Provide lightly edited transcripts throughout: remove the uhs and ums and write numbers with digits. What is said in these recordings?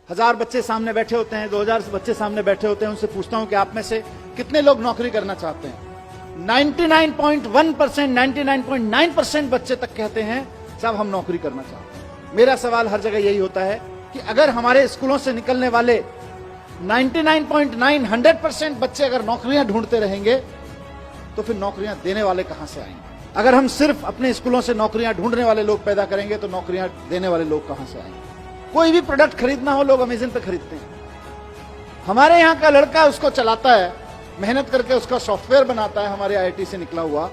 1000 बच्चे सामने बैठे होते हैं, 2000 बच्चे सामने बैठे होते हैं, उनसे पूछता हूं कि आप में से कितने लोग नौकरी करना चाहते हैं। 99.1%, 99.9% बच्चे तक कहते हैं साहब हम नौकरी करना चाहते हैं। मेरा सवाल हर जगह यही होता है कि अगर हमारे स्कूलों से निकलने वाले 99.9, 100% बच्चे अगर नौकरियां ढूंढते रहेंगे तो फिर नौकरियां देने वाले कहां से आएंगे? अगर हम सिर्फ अपने स्कूलों से नौकरियां ढूंढने वाले लोग पैदा करेंगे तो नौकरियां देने वाले लोग कहां से आएंगे? कोई भी प्रोडक्ट खरीदना हो लोग अमेज़न पे खरीदते हैं। हमारे यहां का लड़का उसको चलाता है, मेहनत करके उसका सॉफ्टवेयर बनाता है, हमारे आईआईटी से निकला हुआ।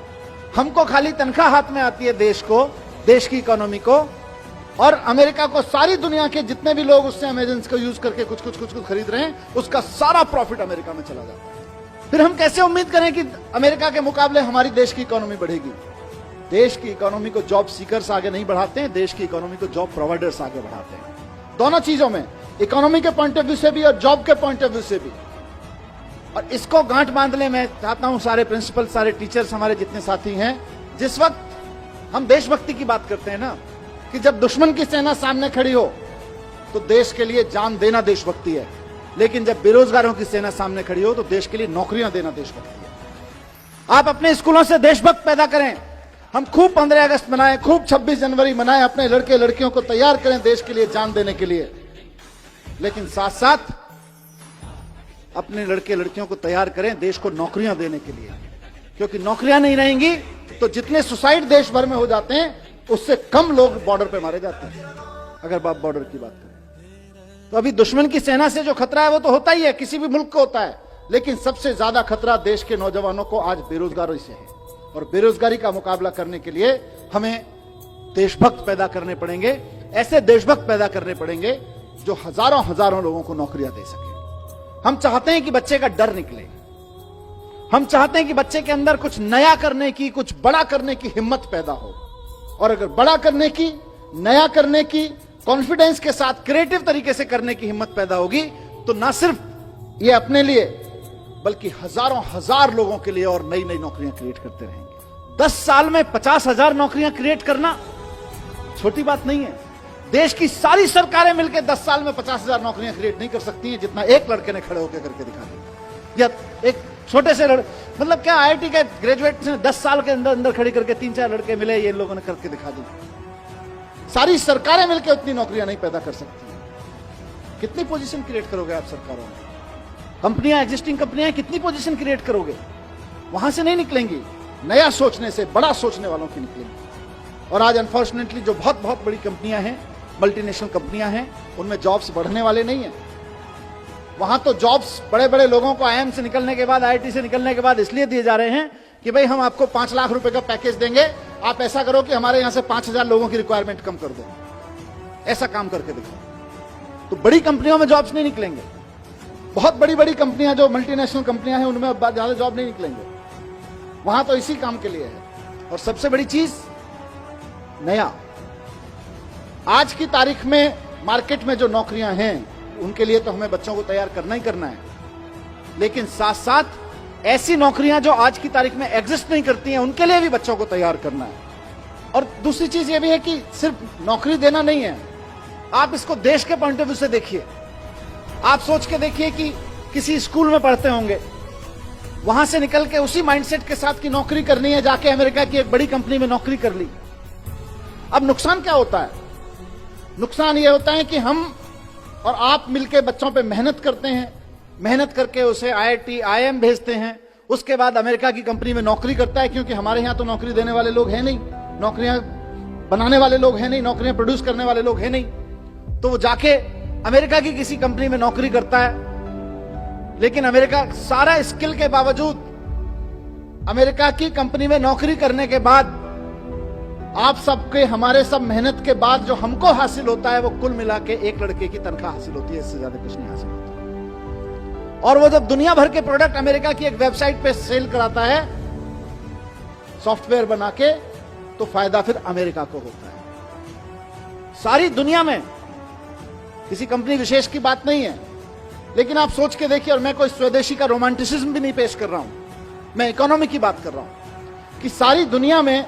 हमको खाली तनख्वाह हाथ में आती है देश को, देश की इकोनॉमी को, और अमेरिका को सारी दुनिया के जितने भी लोग उससे अमेज़न को यूज करके कुछ खरीद रहे हैं, उसका सारा प्रॉफिट अमेरिका में चला जाता है। फिर हम कैसे उम्मीद करें कि अमेरिका के मुकाबले हमारी देश की इकोनॉमी बढ़ेगी? देश की इकोनॉमी को जॉब सीकर्स आगे नहीं बढ़ाते हैं, देश की इकोनॉमी को जॉब प्रोवाइडर्स आगे बढ़ाते हैं। दोनों चीजों में, इकोनॉमी के पॉइंट ऑफ व्यू से भी और जॉब के पॉइंट ऑफ व्यू से भी। और इसको गांठ बांधने में चाहता हूं सारे प्रिंसिपल, सारे टीचर्स, हमारे जितने साथी हैं। जिस वक्त हम देशभक्ति की बात करते हैं ना, कि जब दुश्मन की सेना सामने खड़ी हो तो देश के लिए जान देना देशभक्ति है, लेकिन जब बेरोजगारों की सेना सामने खड़ी हो तो देश के लिए नौकरियां देना देशभक्ति है। आप अपने स्कूलों से देशभक्त पैदा करें। हम खूब 15 अगस्त मनाएं, खूब 26 जनवरी मनाएं, अपने लड़के लड़कियों को तैयार करें देश के लिए जान देने के लिए, लेकिन साथ साथ अपने लड़के लड़कियों को तैयार करें देश को नौकरियां देने के लिए। क्योंकि नौकरियां नहीं रहेंगी तो जितने सुसाइड देश भर में हो जाते हैं उससे कम लोग बॉर्डर पे मारे जाते हैं। अगर बात बॉर्डर की बात करें तो अभी दुश्मन की सेना से जो खतरा है वो तो होता ही है, किसी भी मुल्क को होता है, लेकिन सबसे ज्यादा खतरा देश के नौजवानों को आज बेरोजगारी से है। और बेरोजगारी का मुकाबला करने के लिए हमें देशभक्त पैदा करने पड़ेंगे, ऐसे देशभक्त पैदा करने पड़ेंगे जो हजारों हजारों लोगों को नौकरियां दे सके। हम चाहते हैं कि बच्चे का डर निकले, हम चाहते हैं कि बच्चे के अंदर कुछ नया करने की, कुछ बड़ा करने की हिम्मत पैदा हो। और अगर बड़ा करने की, नया करने की, कॉन्फिडेंस के साथ क्रिएटिव तरीके से करने की हिम्मत पैदा होगी तो ना सिर्फ ये अपने लिए बल्कि हजारों हजार लोगों के लिए और नई नई नौकरियां क्रिएट करते रहेंगे। 10 साल में 50,000 नौकरियां क्रिएट करना छोटी बात नहीं है। देश की सारी सरकारें मिलकर 10 साल में 50,000 नौकरियां क्रिएट नहीं कर सकती हैं, जितना एक लड़के ने खड़े होकर करके दिखा दिया। या एक छोटे से मतलब क्या आईआईटी के ग्रेजुएट ने 10 साल के अंदर अंदर खड़ी करके 3-4 लड़के मिले, ये लोगों ने करके दिखा दी। सारी सरकारें मिलकर उतनी नौकरियां नहीं पैदा कर सकती। कितनी पोजीशन क्रिएट करोगे आप सरकारों में? कंपनियां, एग्जिस्टिंग कंपनियां कितनी पोजीशन क्रिएट करोगे? वहां से नहीं निकलेंगी, नया सोचने से, बड़ा सोचने वालों की निकलेंगी। और आज अनफॉर्चुनेटली जो बहुत बहुत बड़ी कंपनियां हैं, मल्टीनेशनल कंपनियां हैं, उनमें जॉब्स बढ़ने वाले नहीं है। वहां तो जॉब्स बड़े बड़े लोगों को आईआईएम से निकलने के बाद, आईआईटी से निकलने के बाद इसलिए दिए जा रहे हैं कि भाई हम आपको 5 लाख रुपए का पैकेज देंगे, आप ऐसा करो कि हमारे यहां से 5,000 लोगों की रिक्वायरमेंट कम कर दो। ऐसा काम करके दिखाओ। तो बड़ी कंपनियों में जॉब्स नहीं निकलेंगे। बहुत बड़ी बड़ी कंपनियां जो मल्टीनेशनल कंपनियां हैं उनमें ज्यादा जॉब नहीं निकलेंगे। वहां तो इसी काम के लिए है। और सबसे बड़ी चीज नया, आज की तारीख में मार्केट में जो नौकरियां हैं उनके लिए तो हमें बच्चों को तैयार करना ही करना है, लेकिन साथ साथ ऐसी नौकरियां जो आज की तारीख में एग्जिस्ट नहीं करती हैं उनके लिए भी बच्चों को तैयार करना है। और दूसरी चीज ये भी है कि सिर्फ नौकरी देना नहीं है, आप इसको देश के पॉइंट ऑफ व्यू से देखिए। आप सोच के देखिए कि किसी स्कूल में पढ़ते होंगे, वहां से निकल के उसी माइंडसेट के साथ की नौकरी करनी है, जाके अमेरिका की एक बड़ी कंपनी में नौकरी कर ली। अब नुकसान क्या होता है? नुकसान यह होता है कि हम और आप मिलके बच्चों पे मेहनत करते हैं, मेहनत करके उसे आईआईटी, आईएम भेजते हैं, उसके बाद अमेरिका की कंपनी में नौकरी करता है, क्योंकि हमारे यहां तो नौकरी देने वाले लोग हैं नहीं, नौकरियां बनाने वाले लोग हैं नहीं, नौकरियां प्रोड्यूस करने वाले लोग हैं नहीं। तो वो जाके अमेरिका की किसी कंपनी में नौकरी करता है, लेकिन अमेरिका सारा स्किल के बावजूद अमेरिका की कंपनी में नौकरी करने के बाद आप सबके, हमारे सब मेहनत के बाद जो हमको हासिल होता है वो कुल मिला के एक लड़के की तनख्वाह हासिल होती है, इससे ज्यादा कुछ नहीं हासिल होता। और वो जब दुनिया भर के प्रोडक्ट अमेरिका की एक वेबसाइट पे सेल कराता है सॉफ्टवेयर बना के, तो फायदा फिर अमेरिका को होता है। सारी दुनिया में किसी कंपनी विशेष की बात नहीं है, लेकिन आप सोच के देखिए, और मैं कोई स्वदेशी का रोमांटिसिज्म भी नहीं पेश कर रहा हूं, मैं इकोनॉमी की बात कर रहा हूं कि सारी दुनिया में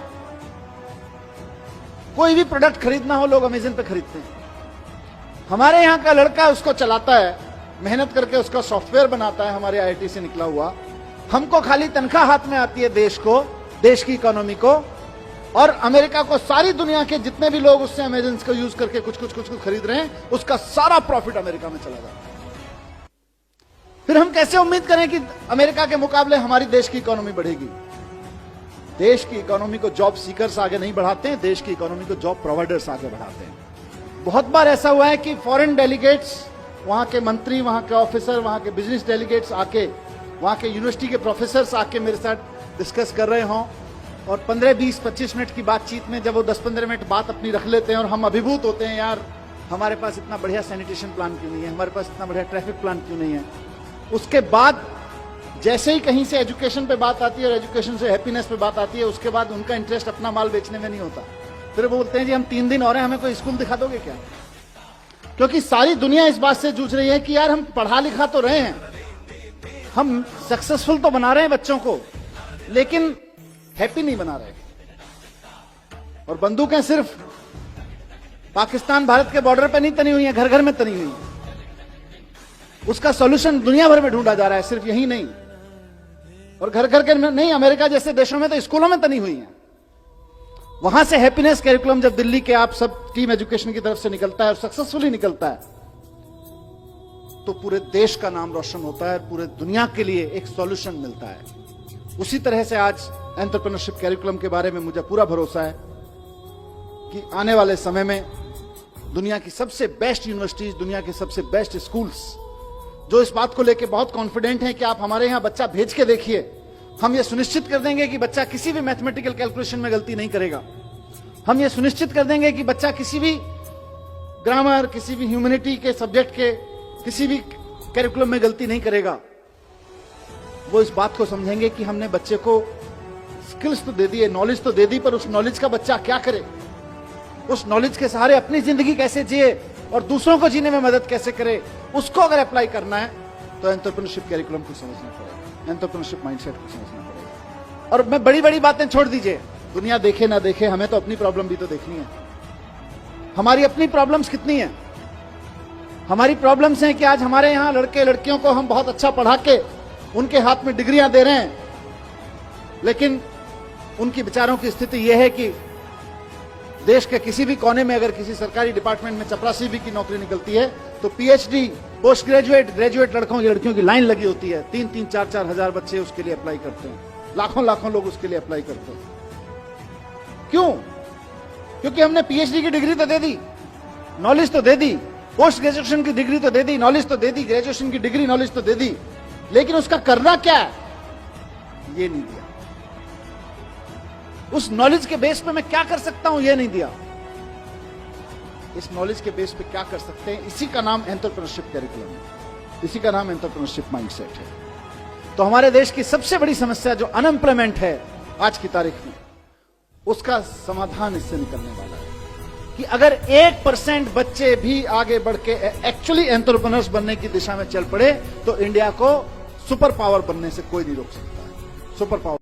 कोई भी प्रोडक्ट खरीदना हो लोग अमेज़न पे खरीदते हैं। हमारे यहां का लड़का उसको चलाता है, मेहनत करके उसका सॉफ्टवेयर बनाता है, हमारे आईआईटी से निकला हुआ। हमको खाली तनख्वाह हाथ में आती है देश को, देश की इकोनॉमी को, और अमेरिका को सारी दुनिया के जितने भी लोग उससे अमेजन को यूज करके कुछ खरीद रहे हैं, उसका सारा प्रॉफिट अमेरिका में चला जाता है। फिर हम कैसे उम्मीद करें कि अमेरिका के मुकाबले हमारी देश की इकोनॉमी बढ़ेगी? देश की इकोनॉमी को जॉब सीकर्स आगे नहीं बढ़ाते हैं, देश की इकोनॉमी को जॉब प्रोवाइडर्स आगे बढ़ाते हैं। बहुत बार ऐसा हुआ है कि फॉरेन डेलीगेट्स, वहां के मंत्री, वहां के ऑफिसर, वहां के बिजनेस डेलीगेट्स आके, वहां के यूनिवर्सिटी के प्रोफेसर्स आके मेरे साथ डिस्कस कर रहे हों, और 15, 20, 25 मिनट की बातचीत में जब वो 10-15 मिनट बात अपनी रख लेते हैं और हम अभिभूत होते हैं, यार हमारे पास इतना बढ़िया सैनिटेशन प्लान क्यों नहीं है, हमारे पास इतना बढ़िया ट्रैफिक प्लान क्यों नहीं है। उसके बाद जैसे ही कहीं से एजुकेशन पे बात आती है और एजुकेशन से हैप्पीनेस पे बात आती है, उसके बाद उनका इंटरेस्ट अपना माल बेचने में नहीं होता। फिर वो बोलते हैं जी हम 3 दिन और हैं, हमें कोई स्कूल दिखा दोगे क्या? क्योंकि सारी दुनिया इस बात से जूझ रही है कि यार हम पढ़ा लिखा तो रहे हैं, हम सक्सेसफुल तो बना रहे हैं बच्चों को, लेकिन हैप्पी नहीं बना रहे। और बंदूकें सिर्फ पाकिस्तान भारत के बॉर्डर पर नहीं तनी हुई हैं, घर घर में तनी हुई हैं। उसका सॉल्यूशन दुनिया भर में ढूंढा जा रहा है, सिर्फ यही नहीं, और घर घर के नहीं, अमेरिका जैसे देशों में तो स्कूलों में तनी हुई हैं। वहां से हैप्पीनेस कैरिकुलम जब दिल्ली के आप सब टीम एजुकेशन की तरफ से निकलता है और सक्सेसफुली निकलता है, तो पूरे देश का नाम रोशन होता है, पूरे दुनिया के लिए एक सॉल्यूशन मिलता है। उसी तरह से आज एंटरप्रेन्योरशिप कैरिकुलम के बारे में मुझे पूरा भरोसा है कि आने वाले समय में दुनिया की सबसे बेस्ट यूनिवर्सिटीज, दुनिया के सबसे बेस्ट स्कूल्स जो इस बात को लेकर बहुत कॉन्फिडेंट हैं कि आप हमारे यहां बच्चा भेज के देखिए, हम ये सुनिश्चित कर देंगे कि बच्चा किसी भी मैथमेटिकल कैलकुलेशन में गलती नहीं करेगा, हम ये सुनिश्चित कर देंगे कि बच्चा किसी भी ग्रामर, किसी भी ह्यूमैनिटी के सब्जेक्ट के किसी भी कैरिकुलम में गलती नहीं करेगा। वो इस बात को समझेंगे कि हमने बच्चे को स्किल्स तो दे दी, नॉलेज तो दे दी, पर उस नॉलेज का बच्चा क्या करे, उस नॉलेज के सहारे अपनी जिंदगी कैसे जिए और दूसरों को जीने में मदद कैसे करे, उसको अगर अप्लाई करना है तो एंटरप्रेन्योरशिप कैरिकुलम को समझना पड़ेगा, एंटरप्रेन्योरशिप माइंडसेट को समझना पड़ेगा। और मैं बड़ी बड़ी बातें छोड़ दीजिए, दुनिया देखे ना देखे, हमें तो अपनी प्रॉब्लम भी तो देखनी है। हमारी अपनी प्रॉब्लम्स कितनी है? हमारी प्रॉब्लम्स हैं कि आज हमारे यहां लड़के लड़कियों को हम बहुत अच्छा पढ़ा के उनके हाथ में डिग्रियां दे रहे हैं, लेकिन उनकी बेचारों की स्थिति यह है कि देश के किसी भी कोने में अगर किसी सरकारी डिपार्टमेंट में चपरासी भी की नौकरी निकलती है तो पीएचडी, पोस्ट ग्रेजुएट, ग्रेजुएट लड़कियों की लाइन लगी होती है। 3-3, 4-4 हजार बच्चे उसके लिए अप्लाई करते हैं, लाखों लोग उसके लिए अप्लाई करते हैं। क्यों? क्योंकि हमने पीएचडी की डिग्री तो दे दी, नॉलेज तो दे दी, पोस्ट ग्रेजुएशन की डिग्री तो दे दी, नॉलेज तो दे दी, ग्रेजुएशन की डिग्री, नॉलेज तो दे दी, लेकिन उसका करना क्या है ये नहीं दिया। उस नॉलेज के बेस पे मैं क्या कर सकता हूं ये नहीं दिया। इस नॉलेज के बेस पे क्या कर सकते हैं, इसी का नाम एंटरप्रेन्योरशिप कैरिकुलम है, इसी का नाम एंटरप्रेन्योरशिप माइंडसेट है। तो हमारे देश की सबसे बड़ी समस्या जो अनएम्प्लॉयमेंट है आज की तारीख में, उसका समाधान इससे निकलने वाला है कि अगर 1% बच्चे भी आगे बढ़ के एक्चुअली एंटरप्रेन्योर्स बनने की दिशा में चल पड़े तो इंडिया को सुपर पावर बनने से कोई नहीं रोक सकता है। Super power